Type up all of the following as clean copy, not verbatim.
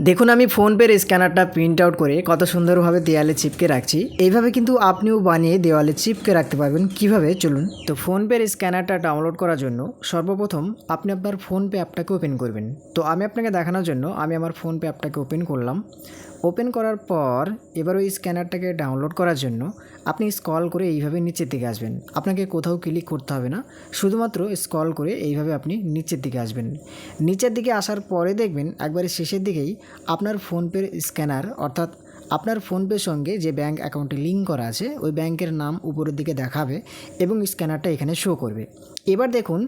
দেখুন আমি ফোনপের স্ক্যানারটা প্রিন্ট আউট করে কত সুন্দরভাবে দেওয়ালে চিপকে রাখছি। এইভাবে কিন্তু আপনিও বানিয়ে দেওয়ালে চিপকে রাখতে পারবেন। কিভাবে চলুন। তো ফোনপের স্ক্যানারটা ডাউনলোড করার জন্য সর্বপ্রথম আপনি আপনার ফোনপে অ্যাপটাকে ওপেন করবেন। তো আমি আপনাকে দেখানোর জন্য আমি আমার ফোনপে অ্যাপটাকে ওপেন করলাম। ওপেন করার পর এবার ওই স্ক্যানারটাকে ডাউনলোড করার জন্য আপনি স্ক্রল করে এইভাবে নিচের দিকে আসবেন। আপনাকে কোথাও ক্লিক করতে হবে না, শুধুমাত্র স্ক্রল করে এইভাবে আপনি নিচের দিকে আসবেন। নিচের দিকে আসার পরে দেখবেন একবারে শেষের দিকেই আপনার ফোনপের স্ক্যানার অর্থাৎ আপনার ফোনপের সঙ্গে যে ব্যাঙ্ক অ্যাকাউন্টে লিঙ্ক করা আছে ওই ব্যাংকের নাম উপরের দিকে দেখাবে এবং স্ক্যানারটা এখানে শো করবে। এবার দেখুন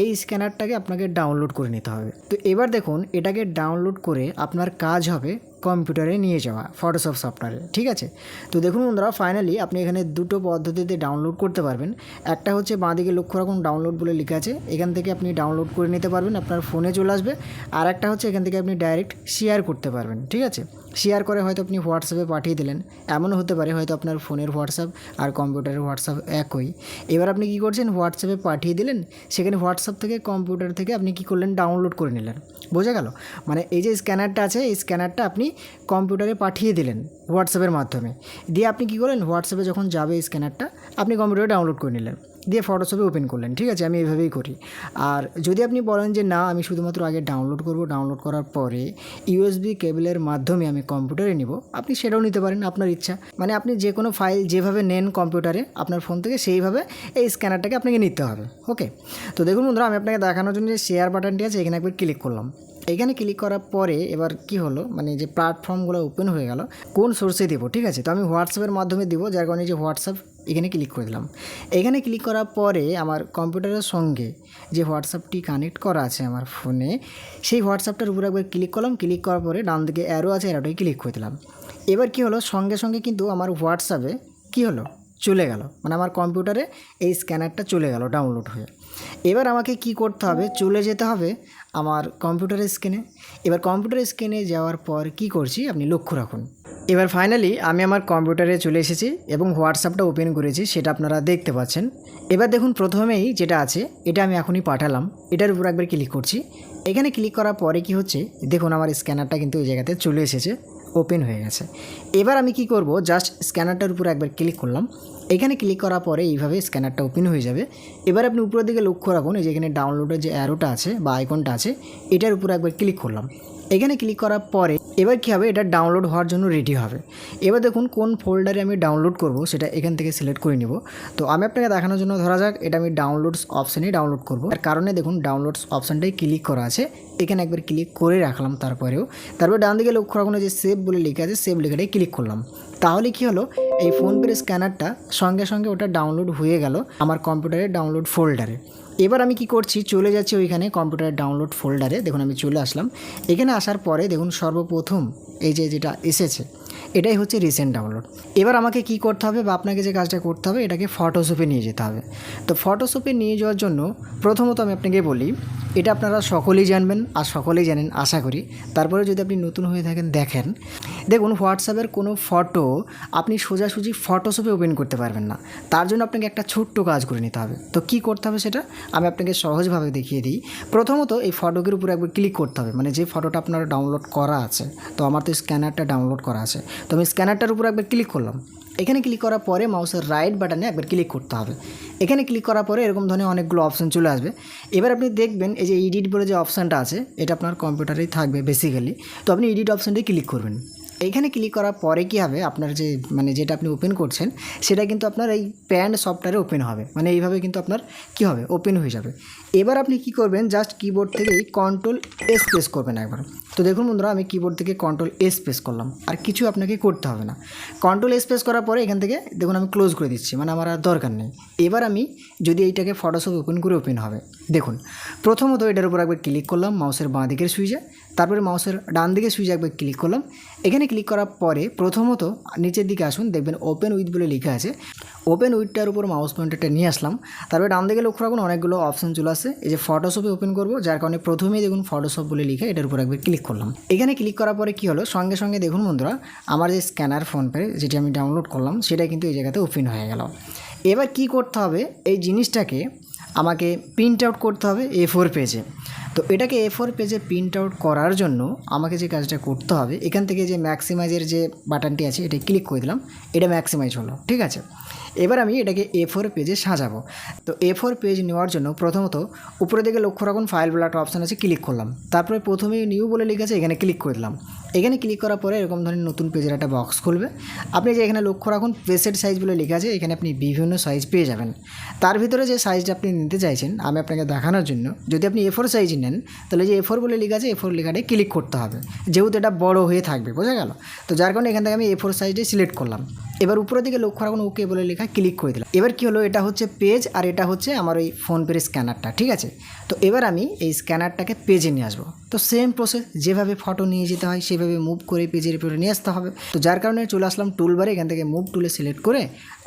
এই স্ক্যানারটাকে আপনাকে ডাউনলোড করে নিতে হবে। তো এবার দেখুন এটাকে ডাউনলোড করে আপনার কাজ হবে কম্পিউটারে নিয়ে যাওয়া ফটোশপ সফটওয়্যারে। ঠিক আছে, তো দেখুন বন্ধুরা ফাইনালি আপনি এখানে দুটো পদ্ধতিতে ডাউনলোড করতে পারবেন। একটা হচ্ছে বাঁদিকে লক্ষ্য রাখুন ডাউনলোড বলে লেখা আছে, এখান থেকে আপনি ডাউনলোড করে নিতে পারবেন, আপনার ফোনে চলে আসবে। আর একটা হচ্ছে এখান থেকে আপনি ডাইরেক্ট শেয়ার করতে পারবেন। ঠিক আছে, শেয়ার করে হয়তো আপনি হোয়াটসঅ্যাপে পাঠিয়ে দিলেন, এমনও হতে পারে হয়তো আপনার ফোনের হোয়াটসঅ্যাপ আর কম্পিউটারের হোয়াটসঅ্যাপ একই। এবার আপনি কী করছেন, হোয়াটসঅ্যাপে পাঠিয়ে দিলেন, সেখানে হোয়াটসঅ্যাপ থেকে কম্পিউটার থেকে আপনি কী করলেন, ডাউনলোড করে নিলেন। বোঝা গেল? মানে এই যে স্ক্যানারটা আছে এই স্ক্যানারটা আপনি কম্পিউটারে পাঠিয়ে দিলেন হোয়াটসঅ্যাপের মাধ্যমে, দিয়ে আপনি কী করলেন, হোয়াটসঅ্যাপে যখন যাবে এই স্ক্যানারটা আপনি কম্পিউটারে ডাউনলোড করে নিলেন, দিয়ে ফটোশপে ওপেন করলেন। ঠিক আছে, আমি এইভাবেই করি। আর যদি আপনি বলেন যে না আমি শুধুমাত্র আগে ডাউনলোড করব, ডাউনলোড করার পরে ইউএসবি কেবলের মাধ্যমে আমি কম্পিউটারে নিব, আপনি সেটাও নিতে পারেন, আপনার ইচ্ছা। মানে আপনি যে কোনো ফাইল যেভাবে নেন কম্পিউটারে আপনার ফোন থেকে সেইভাবে এই স্ক্যানারটাকে আপনাকে নিতে হবে। ওকে, তো দেখুন বন্ধুরা আমি আপনাকে দেখানোর জন্য যে শেয়ার বাটনটি আছে এখানে একবার ক্লিক করলাম। এইখানে ক্লিক করার পরে এবার কি হলো, মানে যে প্ল্যাটফর্মগুলো ওপেন হয়ে গেল, কোন সোর্সে দেবো। ঠিক আছে, তো আমি হোয়াটসঅ্যাপের মাধ্যমে দিব, যার কারণে যে হোয়াটসঅ্যাপ এখানে ক্লিক করে দিলাম। এখানে ক্লিক করার পরে আমার কম্পিউটারের সঙ্গে যে হোয়াটসঅ্যাপটি কানেক্ট করা আছে আমার ফোনে, সেই হোয়াটসঅ্যাপটার উপরে একবার ক্লিক করলাম। ক্লিক করার পরে ডান দিকে অ্যারো আছে, অ্যারোটাই ক্লিক করে দিলাম। এবার কি হলো, সঙ্গে সঙ্গে কিন্তু আমার হোয়াটসঅ্যাপে কি হলো, চলে গেল, মানে আমার কম্পিউটারে এই স্ক্যানারটা চলে গেল ডাউনলোড হয়ে। এবার আমাকে কি করতে হবে, চলে যেতে হবে আমার কম্পিউটারের স্ক্রিনে। এবার কম্পিউটারের স্ক্রিনে যাওয়ার পর কি করছি আপনি লক্ষ্য রাখুন। এবার ফাইনালি আমি আমার কম্পিউটারে চলে এসেছি এবং হোয়াটসঅ্যাপটা ওপেন করেছি, সেটা আপনারা দেখতে পাচ্ছেন। এবার দেখুন প্রথমেই যেটা আছে এটা আমি এখনই পাঠালাম, এটার উপর একবার ক্লিক করছি। এখানে ক্লিক করার পরে কি হচ্ছে দেখুন, আমার স্ক্যানারটা কিন্তু এই জায়গাতে চলে এসেছে, ওপেন হয়ে গেছে। এবার আমি কি করব, জাস্ট স্ক্যানারটার উপর একবার ক্লিক করলাম। এখানে ক্লিক করার পরে এইভাবে স্ক্যানারটা ওপেন হয়ে যাবে। এবার আপনি উপরের দিকে লক্ষ্য রাখুন, এই যে এখানে ডাউনলোডের যে অ্যারোটা আছে বা আইকনটা আছে এটার উপর একবার ক্লিক করলাম। এখানে ক্লিক করার পরে এবার কী হবে, এটা ডাউনলোড হওয়ার জন্য রেডি হবে। এবার দেখুন কোন ফোল্ডারে আমি ডাউনলোড করব সেটা এখান থেকে সিলেক্ট করে নিব। তো আমি আপনাকে দেখানোর জন্য ধরা যাক এটা আমি ডাউনলোডস অপশানেই ডাউনলোড করব। তার কারণে দেখুন ডাউনলোডস অপশানটাই ক্লিক করা আছে, এখানে একবার ক্লিক করে রাখলাম। তারপরে ডান দিকে লক্ষ্য রাখুন যে সেভ বলে লেখা আছে, সেভ লেখাটাই ক্লিক করলাম। তাহলে কি হলো, এই ফোনপের স্ক্যানারটা সঙ্গে সঙ্গে ওটা ডাউনলোড হয়ে গেল আমার কম্পিউটারের ডাউনলোড ফোল্ডারে। এবার আমি কি করছি, চলে যাচ্ছি ওইখানে কম্পিউটারের ডাউনলোড ফোল্ডারে। দেখুন আমি চলে আসলাম। এখানে আসার পরে দেখুন সর্বপ্রথম এই যে যেটা এসেছে এটাই হচ্ছে রিসেন্ট ডাউনলোড। এবার আমাকে কি করতে হবে বা আপনাকে যে কাজটা করতে হবে, এটাকে ফটোশপে নিয়ে যেতে হবে। তো ফটোশপে নিয়ে যাওয়ার জন্য প্রথমত আমি আপনাকে বলি, এটা আপনারা সকলেই জানবেন আর সকলেই জানেন আশা করি। তারপরে যদি আপনি নতুন হয়ে থাকেন দেখেন, দেখুন হোয়াটসঅ্যাপের কোনো ফটো আপনি সোজাসুজি ফটোশপে ওপেন করতে পারবেন না, তার জন্য আপনাকে একটা ছোট্ট কাজ করে নিতে হবে। তো কি করতে হবে সেটা আমি আপনাকে সহজভাবে দেখিয়ে দিই। প্রথমত এই ফটোকের উপরে একবার ক্লিক করতে হবে, মানে যে ফটোটা আপনার ডাউনলোড করা আছে। তো আমার তো স্ক্যানারটা ডাউনলোড করা আছে, তো আমি স্ক্যানারটার উপর একবার ক্লিক করলাম। এখানে ক্লিক করার পরে মাউসের রাইট বাটনে একবার ক্লিক করতে হবে। এখানে ক্লিক করার পরে এরকম ধরনের অনেকগুলো অপশান চলে আসবে। এবার আপনি দেখবেন এই যে এডিট বলে যে অপশানটা আছে এটা আপনার কম্পিউটারেই থাকবে বেসিক্যালি। তো আপনি এডিট অপশানটাই ক্লিক করবেন। এইখানে ক্লিক করার পরে কি হবে, আপনার যে মানে যেটা আপনি ওপেন করছেন সেটা কিন্তু আপনার এই প্যান্ট সফটওয়্যারে ওপেন হবে, মানে এইভাবে কিন্তু আপনার কি হবে, ওপেন হয়ে যাবে। এবার আপনি কি করবেন, জাস্ট কিবোর্ড থেকেই কন্ট্রোল এস প্রেস করবেন একবার। তো দেখুন বন্ধুরা আমি কিবোর্ড থেকে কন্ট্রোল এস প্রেস করলাম, আর কিছু আপনাকে করতে হবে না। কন্ট্রোল এস প্রেস করার পরে এখান থেকে দেখুন আমি ক্লোজ করে দিচ্ছি, মানে আমার আর দরকার নেই। এবার আমি যদি এইটাকে ফটোশপ ওপেন করে ওপেন হবে, দেখুন প্রথমত এটার উপর একবার ক্লিক করলাম মাউসের বাঁ দিকের সুইচে, তারপরে মাউসের ডান দিকের সুইচে একবার ক্লিক করলাম। এখানে ক্লিক করার পরে প্রথমত নিচের দিকে আসুন, দেখবেন ওপেন উইথ বলে লেখা আছে। ওপেন উইথটার উপর মাউস পয়েন্টারটা নিয়ে আসলাম। তারপরে ডান দিকে লক্ষ্য রাখুন অনেকগুলো অপশন চলে আসে, এই যে ফটোশপে ওপেন করব, যার কারণে প্রথমেই দেখুন ফটোশপ বলে লিখে এটার উপর একবার ক্লিক করলাম। এখানে ক্লিক করার পরে কি হলো, সঙ্গে সঙ্গে দেখুন বন্ধুরা আমার যে স্ক্যানার ফোনপে যেটি আমি ডাউনলোড করলাম সেটা কিন্তু এই জায়গাতে ওপেন হয়ে গেল। এবার কি করতে হবে, এই জিনিসটাকে আমাকে প্রিন্ট আউট করতে হবে A4 পেজে। তো এটাকে A4 পেজে প্রিন্ট আউট করার জন্য আমাকে যে কাজটা করতে হবে, এখান থেকে যে ম্যাক্সিমাইজের যে বাটনটি আছে এটা ক্লিক করে দিলাম, এটা ম্যাক্সিমাইজ হলো। ঠিক আছে, এবার আমি এটাকে A4 পেজে সাজাবো। তো A4 পেজ নেওয়ার জন্য প্রথমত উপরের দিকে লক্ষ্য রাখুন ফাইল বলে একটা অপশান আছে, ক্লিক করলাম। তারপরে প্রথমেই নিউ বলে লেখা আছে, এখানে ক্লিক করে দিলাম। এখানে ক্লিক করার পরে এরকম ধরনের নতুন পেজের একটা বক্স খুলবে। আপনি যে এখানে লক্ষ্য রাখুন প্রেসেট সাইজ বলে লেখা আছে, এখানে আপনি বিভিন্ন সাইজ পেয়ে যাবেন। তার ভিতরে যে সাইজটা আপনি নিতে চাইছেন আমি আপনাকে দেখানোর জন্য, যদি আপনি A4 সাইজ নেন তাহলে যে A4 বলে লেখা আছে A4 লেখাটায় ক্লিক করতে হবে, যেহেতু এটা বড় হয়ে থাকবে, বোঝা গেল। তো যার কারণে এখান থেকে আমি A4 সাইজটাই সিলেক্ট করলাম। এবার উপরের দিকে লক্ষ্য রাখুন ওকে বলে লেখা ক্লিক করে দিলাম। এবার কি হলো, এটা হচ্ছে পেজ আর এটা হচ্ছে আমার ওই ফোনপের স্ক্যানারটা। ঠিক আছে, তো এবার আমি এই স্ক্যানারটাকে পেজে নিয়ে আসবো। তো সেম প্রসেস, যেভাবে ফটো নিয়ে যেতে হয় সেভাবে মুভ করে পেজের উপরে নিয়ে আসতে হবে। তো যার কারণে চলে আসলাম টুলবারে, এখান থেকে মুভ টুলে সিলেক্ট করে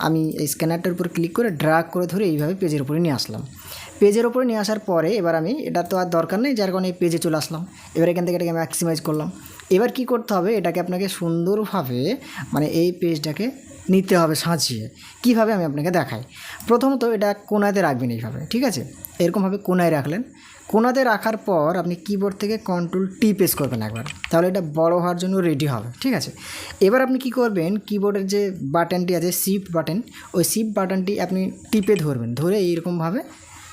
আমি এই স্ক্যানারটার উপর ক্লিক করে ড্র্যাগ করে ধরে এইভাবে পেজের উপরে নিয়ে আসলাম। পেজের উপরে নিয়ে আসার পরে এবার আমি, এটা তো আর দরকার নেই, যার কারণে এই পেজে চলে আসলাম। এবার এখান থেকে এটাকে ম্যাক্সিমাইজ করলাম। এবার কি করতে হবে, এটাকে আপনাকে সুন্দরভাবে মানে এই পেজটাকে নিতে হবে সাজিয়ে। কীভাবে আমি আপনাকে দেখাই। প্রথমত এটা কোনাতে রাখবেন এইভাবে। ঠিক আছে, এরকমভাবে কোনায় রাখলেন। কোনাতে রাখার পর আপনি কিবোর্ড থেকে Ctrl+T প্রেস করবেন একবার, তাহলে এটা বড় হওয়ার জন্য রেডি হবে। ঠিক আছে, এবার আপনি কি করবেন, কিবোর্ডের যে বাটনটি আছে শিফট বাটন, ওই শিফট বাটনটি আপনি টিপে ধরবেন, ধরে এইরকমভাবে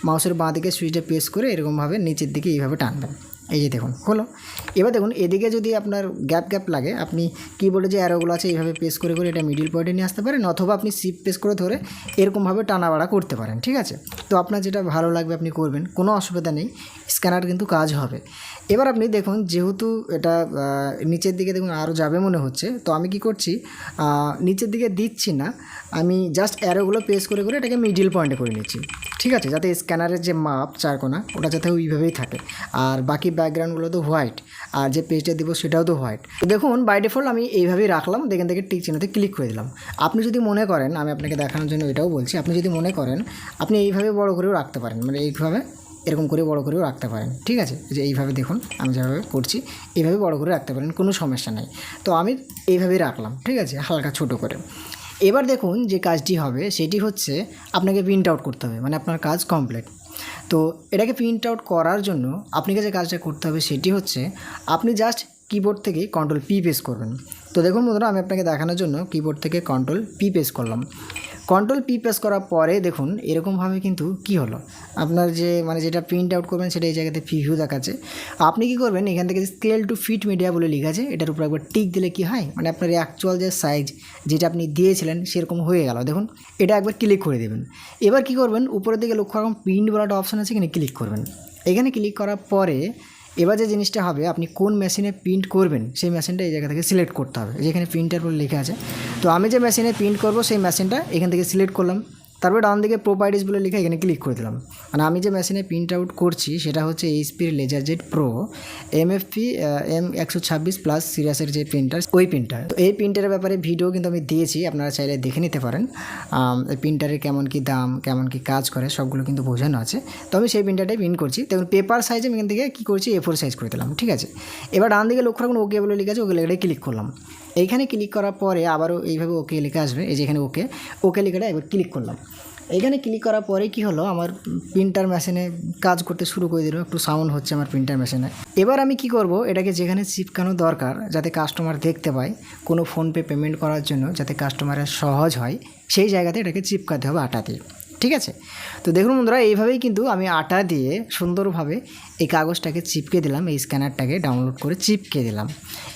মাউসের বাঁ দিকে সুইচটা প্রেস করে এরকমভাবে নিচের দিকে এইভাবে টানবেন। এই যে দেখুন হলো। এবার দেখুন এদিকে যদি আপনার গ্যাপ লাগে, আপনি কিবোর্ডে যে অ্যারোগুলো আছে এইভাবে প্রেস করে করে এটা মিডিল পয়েন্টে নিয়ে আসতে পারেন, অথবা আপনি শিফট প্রেস করে ধরে এরকমভাবে টানা বাড়া করতে পারেন। ঠিক আছে, তো আপনার যেটা ভালো লাগবে আপনি করবেন, কোনো অসুবিধা নেই, স্ক্যানার কিন্তু কাজ হবে। এবার আপনি দেখুন যেহেতু এটা নিচের দিকে দেখুন আরও যাবে মনে হচ্ছে, তো আমি কি করছি, নিচের দিকে দিচ্ছি না, আমি জাস্ট অ্যারোগুলো প্রেস করে করে এটাকে মিডিল পয়েন্টে করে নিচ্ছি। ঠিক আছে, যাতে স্ক্যানারের যে মাপ চারকোনা ওটা যাতে ওইভাবেই থাকে, আর বাকি ব্যাকগ্রাউন্ডগুলো তো হোয়াইট, আর যে পেজটা দেবো সেটাও তো হোয়াইট। দেখুন বাই ডিফল্ট আমি এইভাবেই রাখলাম, দেখেন থেকে টিক চিহ্নতে ক্লিক করে দিলাম। আপনি যদি মনে করেন, আমি আপনাকে দেখানোর জন্য এটাও বলছি, আপনি যদি মনে করেন আপনি এইভাবে বড় করেও রাখতে পারেন, মানে এইভাবে এরকম করে বড় করেও রাখতে পারেন। ঠিক আছে, যে এইভাবে দেখুন আমি যেভাবে করছি এইভাবে বড় করে রাখতে পারেন, কোনো সমস্যা নাই। তো আমি এইভাবেই রাখলাম। ঠিক আছে, হালকা ছোটো করে। এবার দেখুন যে কাজটি হবে সেটি হচ্ছে আপনাকে প্রিন্ট আউট করতে হবে, মানে আপনার কাজ কমপ্লিট। তো এটাকে প্রিন্ট আউট করার জন্য আপনাকে যে কাজটা করতে হবে সেটি হচ্ছে আপনি জাস্ট কিবোর্ড থেকে Ctrl+P প্রেস করবেন। তো দেখুন বন্ধুরা, আমি আপনাকে দেখানোর জন্য কিবোর্ড থেকে Ctrl+P প্রেস করলাম। Ctrl+P প্রেস করার পরে দেখুন এরকমভাবে কিন্তু কি হলো, আপনার যে মানে যেটা প্রিন্ট আউট করবেন সেটা এই জায়গাতে প্রিভিউ দেখাচ্ছে। আপনি কি করবেন, এখান থেকে স্কেল টু ফিট মিডিয়া বলে লেখা আছে, এটার উপর একবার টিক দিলে কি হয়, মানে আপনার অ্যাকচুয়াল যে সাইজ যেটা আপনি দিয়েছিলেন সেরকম হয়ে গেল। দেখুন এটা একবার ক্লিক করে দেবেন। এবার কি করবেন, উপরের দিকে লক্ষ্য রাখুন প্রিন্ট বলে একটা অপশান আছে, এখানে ক্লিক করবেন। এখানে ক্লিক করার পরে এবার যে জিনিসটা হবে, আপনি কোন মেশিনে প্রিন্ট করবেন সেই মেশিনটা এই জায়গা থেকে সিলেক্ট করতে হবে, যেখানে প্রিন্টার বলে লেখা আছে। তো আমি যে মেশিনে প্রিন্ট করব সেই মেশিনটা এখান থেকে সিলেক্ট করলাম। তারপর ডান দিকে প্রপার্টিস বলে লেখা, এখানে ক্লিক করে দিলাম। মানে আমি যে মেশিনে প্রিন্ট আউট করছি সেটা হচ্ছে এইচপির LaserJet Pro MFP M126+ সিরিয়াসের যে প্রিন্টার, ওই প্রিন্টার। তো এই প্রিন্টারের ব্যাপারে ভিডিও কিন্তু আমি দিয়েছি, আপনারা চাইলে দেখে নিতে পারেন। এই প্রিন্টারের কেমন কি দাম, কেমন কি কাজ করে সবগুলো কিন্তু বোঝানো আছে। তো আমি সেই প্রিন্টারটাই প্রিন্ট করছি। দেখুন পেপার সাইজে আমি এখান থেকে কী করছি, A4 সাইজ করে দিলাম। ঠিক আছে, এবার ডান দিকে লক্ষ্য রাখুন ওকে বলে লেখা আছে, ওকে লেখাটাই ক্লিক করলাম। এইখানে ক্লিক করার পরে আবারও এইভাবে ওকে লেখা আসবে, এই যে এখানে ওকে লেখাটা এবার ক্লিক করলাম। এইখানে ক্লিক করার পরে কি হলো, আমার প্রিন্টার মেশিনে কাজ করতে শুরু করে দিল, একটু সাউন্ড হচ্ছে আমার প্রিন্টার মেশিনে। এবার আমি কি করব, এটাকে যেখানে চিপকানো দরকার যাতে কাস্টমার দেখতে পায়, কোনো ফোনপে পেমেন্ট করার জন্য যাতে কাস্টমারের সহজ হয়, সেই জায়গাতে এটাকে চিপকাতে হবে আটা দিয়ে। ঠিক আছে, তো দেখুন বন্ধুরা এইভাবেই কিন্তু আমি আটা দিয়ে সুন্দরভাবে এই কাগজটাকে চিপকে দিলাম, এই স্ক্যানারটাকে ডাউনলোড করে চিপকে দিলাম।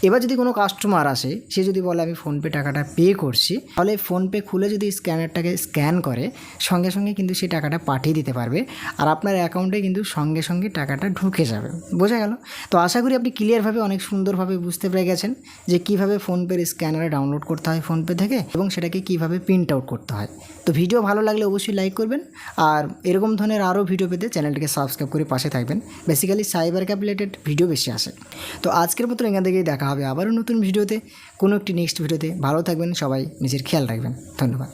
এবার যদি কোনো কাস্টমার আসে, সে যদি বলে আমি ফোনপে টাকাটা পে করছি, তাহলে ফোনপে খুলে যদি স্ক্যানারটাকে স্ক্যান করে সঙ্গে সঙ্গে কিন্তু সেই টাকাটা পাঠিয়ে দিতে পারবে, আর আপনার অ্যাকাউন্টে কিন্তু সঙ্গে সঙ্গে টাকাটা ঢুকে যাবে। বোঝা গেল? তো আশা করি আপনি ক্লিয়ারভাবে অনেক সুন্দরভাবে বুঝতে পেরে গেছেন যে কীভাবে ফোনপের স্ক্যানারে ডাউনলোড করতে হয় ফোনপে থেকে, এবং সেটাকে কীভাবে প্রিন্ট আউট করতে হয়। তো ভিডিও ভালো লাগলে অবশ্যই লাইক করবেন, আর এরকম ধরনের আরও ভিডিও পেতে চ্যানেলটিকে সাবস্ক্রাইব করে পাশে থাকবেন। Basically cyber cap related video বেশি আসে। তো আজকের মতো এখান থেকেই দেখা হবে আবারও নতুন ভিডিওতে, কোনো একটি নেক্সট ভিডিওতে। ভালো থাকবেন সবাই, নিজের খেয়াল রাখবেন। ধন্যবাদ।